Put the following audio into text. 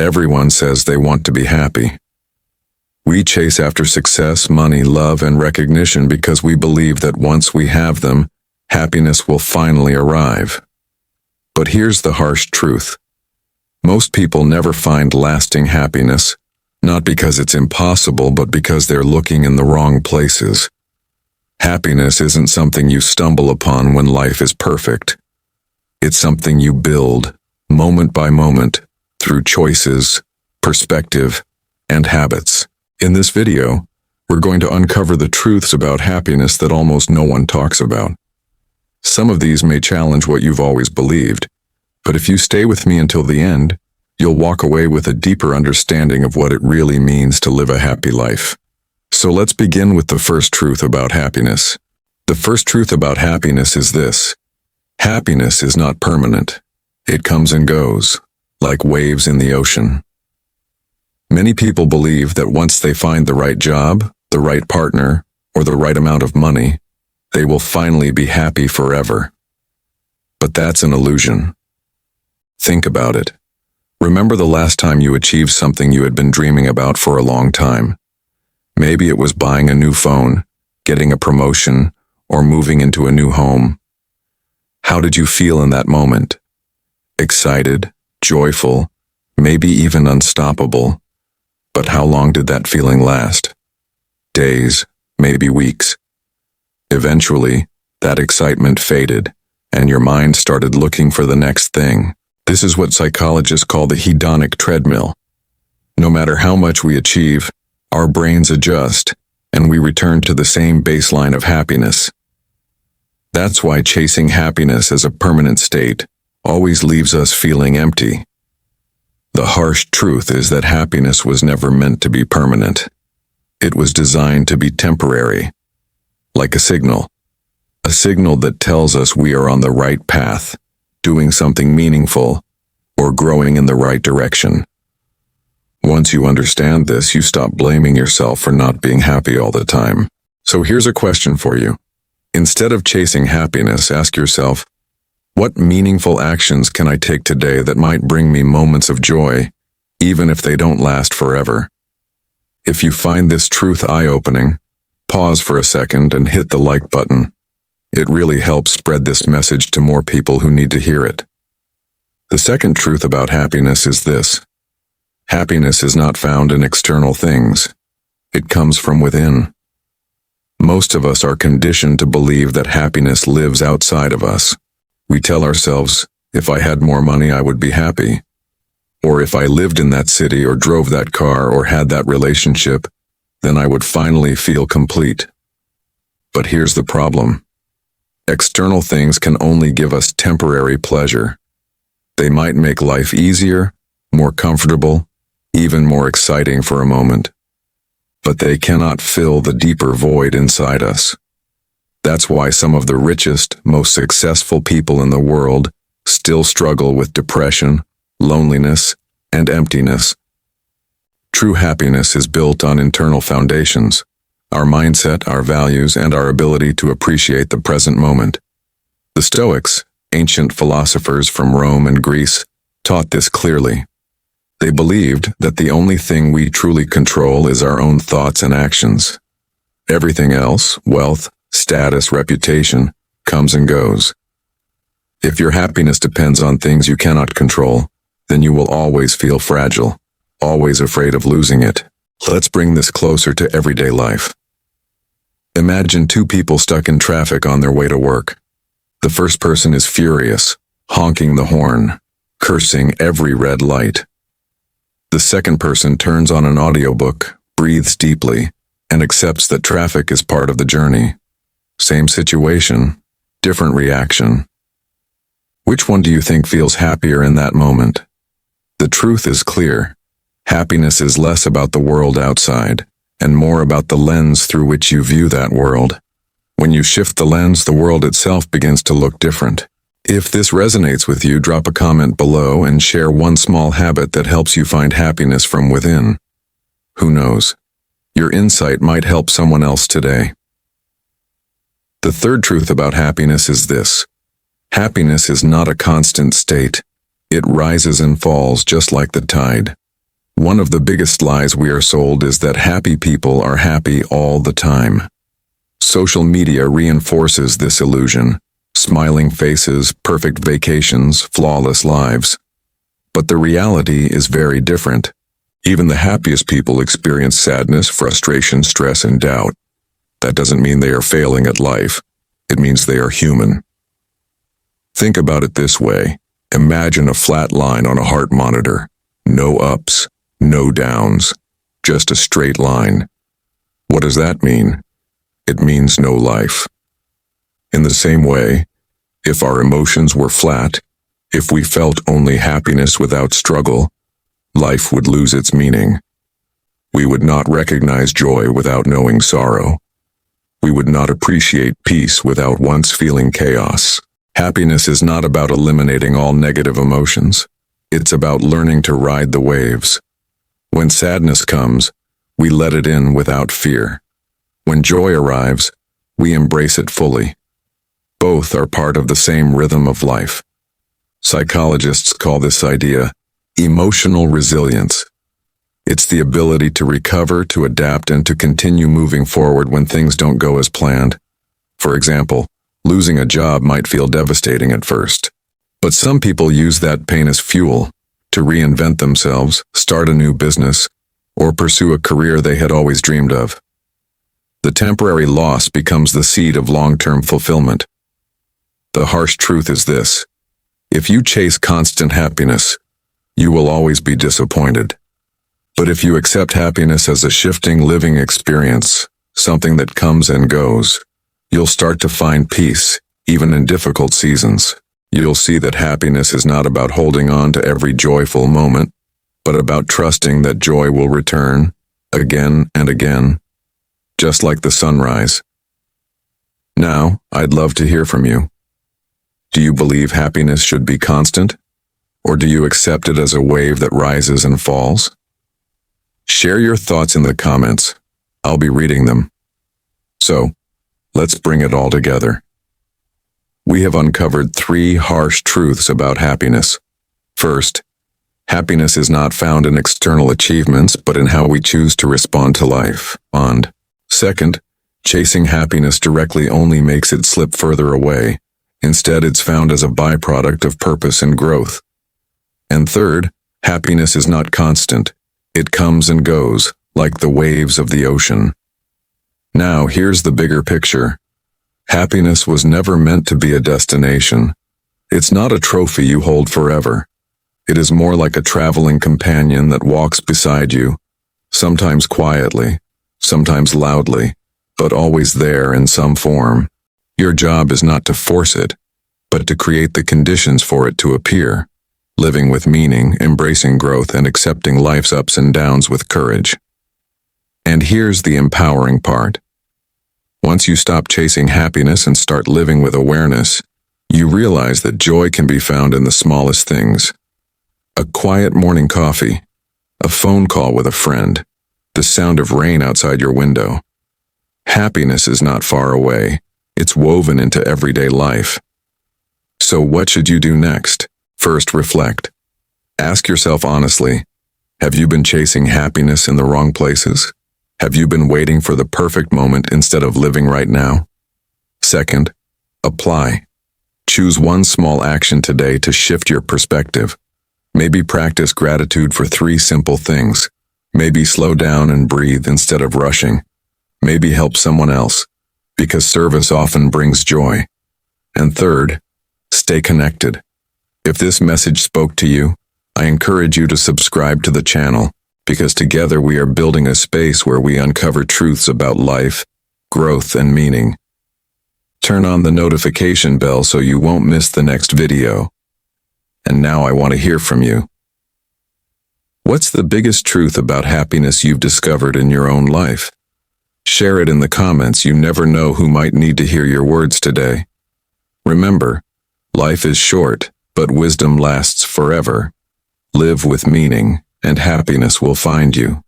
Everyone says they want to be happy. We chase after success, money, love, and recognition because we believe that once we have them, happiness will finally arrive. But here's the harsh truth. Most people never find lasting happiness, not because it's impossible, but because they're looking in the wrong places. Happiness isn't something you stumble upon when life is perfect. It's something you build, moment by moment, through choices, perspective, and habits. In this video, we're going to uncover the truths about happiness that almost no one talks about. Some of these may challenge what you've always believed, but if you stay with me until the end, you'll walk away with a deeper understanding of what it really means to live a happy life. So let's begin with the first truth about happiness. The first truth about happiness is this: happiness is not permanent. It comes and goes, like waves in the ocean. Many people believe that once they find the right job, the right partner, or the right amount of money, they will finally be happy forever. But that's an illusion. Think about it. Remember the last time you achieved something you had been dreaming about for a long time. Maybe it was buying a new phone, getting a promotion, or moving into a new home. How did you feel in that moment? Excited, joyful, maybe even unstoppable. But how long did that feeling last? Days, maybe weeks. Eventually, that excitement faded, and your mind started looking for the next thing. This is what psychologists call the hedonic treadmill. No matter how much we achieve, our brains adjust, and we return to the same baseline of happiness. That's why chasing happiness as a permanent state always leaves us feeling empty. The harsh truth is that happiness was never meant to be permanent. It was designed to be temporary, like a signal that tells us we are on the right path, doing something meaningful, or growing in the right direction. Once you understand this, you stop blaming yourself for not being happy all the time. So here's a question for you. Instead of chasing happiness, ask yourself, what meaningful actions can I take today that might bring me moments of joy, even if they don't last forever? If you find this truth eye-opening, pause for a second and hit the like button. It really helps spread this message to more people who need to hear it. The second truth about happiness is this: happiness is not found in external things. It comes from within. Most of us are conditioned to believe that happiness lives outside of us. We tell ourselves, if I had more money, I would be happy. Or if I lived in that city or drove that car or had that relationship, then I would finally feel complete. But here's the problem. External things can only give us temporary pleasure. They might make life easier, more comfortable, even more exciting for a moment. But they cannot fill the deeper void inside us. That's why some of the richest, most successful people in the world still struggle with depression, loneliness, and emptiness. True happiness is built on internal foundations: our mindset, our values, and our ability to appreciate the present moment. The Stoics, ancient philosophers from Rome and Greece, taught this clearly. They believed that the only thing we truly control is our own thoughts and actions. Everything else, wealth, status, reputation, comes and goes. If your happiness depends on things you cannot control, then you will always feel fragile, always afraid of losing it. Let's bring this closer to everyday life. Imagine two people stuck in traffic on their way to work. The first person is furious, honking the horn, cursing every red light. The second person turns on an audiobook, breathes deeply, and accepts that traffic is part of the journey. Same situation, different reaction. Which one do you think feels happier in that moment? The truth is clear. Happiness is less about the world outside, and more about the lens through which you view that world. When you shift the lens, the world itself begins to look different. If this resonates with you, drop a comment below and share one small habit that helps you find happiness from within. Who knows? Your insight might help someone else today. The third truth about happiness is this: happiness is not a constant state. It rises and falls just like the tide. One of the biggest lies we are sold is that happy people are happy all the time. Social media reinforces this illusion. Smiling faces, perfect vacations, flawless lives. But the reality is very different. Even the happiest people experience sadness, frustration, stress, and doubt. That doesn't mean they are failing at life. It means they are human. Think about it this way. Imagine a flat line on a heart monitor. No ups, no downs, just a straight line. What does that mean? It means no life. In the same way, if our emotions were flat, if we felt only happiness without struggle, life would lose its meaning. We would not recognize joy without knowing sorrow. We would not appreciate peace without once feeling chaos. Happiness is not about eliminating all negative emotions. It's about learning to ride the waves. When sadness comes, we let it in without fear. When joy arrives, we embrace it fully. Both are part of the same rhythm of life. Psychologists call this idea emotional resilience. It's the ability to recover, to adapt, and to continue moving forward when things don't go as planned. For example, losing a job might feel devastating at first. But some people use that pain as fuel to reinvent themselves, start a new business, or pursue a career they had always dreamed of. The temporary loss becomes the seed of long-term fulfillment. The harsh truth is this: if you chase constant happiness, you will always be disappointed. But if you accept happiness as a shifting, living experience, something that comes and goes, you'll start to find peace, even in difficult seasons. You'll see that happiness is not about holding on to every joyful moment, but about trusting that joy will return, again and again, just like the sunrise. Now, I'd love to hear from you. Do you believe happiness should be constant? Or do you accept it as a wave that rises and falls? Share your thoughts in the comments. I'll be reading them. So, let's bring it all together. We have uncovered 3 harsh truths about happiness. First, happiness is not found in external achievements, but in how we choose to respond to life. And second, chasing happiness directly only makes it slip further away. Instead, it's found as a byproduct of purpose and growth. And third, happiness is not constant. It comes and goes, like the waves of the ocean. Now, here's the bigger picture. Happiness was never meant to be a destination. It's not a trophy you hold forever. It is more like a traveling companion that walks beside you, sometimes quietly, sometimes loudly, but always there in some form. Your job is not to force it, but to create the conditions for it to appear, living with meaning, embracing growth, and accepting life's ups and downs with courage. And here's the empowering part. Once you stop chasing happiness and start living with awareness, you realize that joy can be found in the smallest things. A quiet morning coffee, a phone call with a friend, the sound of rain outside your window. Happiness is not far away. It's woven into everyday life. So what should you do next? First, reflect. Ask yourself honestly, have you been chasing happiness in the wrong places? Have you been waiting for the perfect moment instead of living right now? Second, apply. Choose one small action today to shift your perspective. Maybe practice gratitude for 3 simple things. Maybe slow down and breathe instead of rushing. Maybe help someone else, because service often brings joy. And third, stay connected. If this message spoke to you, I encourage you to subscribe to the channel, because together we are building a space where we uncover truths about life, growth, and meaning. Turn on the notification bell so you won't miss the next video. And now I want to hear from you. What's the biggest truth about happiness you've discovered in your own life? Share it in the comments. You never know who might need to hear your words today. Remember, life is short, but wisdom lasts forever. Live with meaning, and happiness will find you.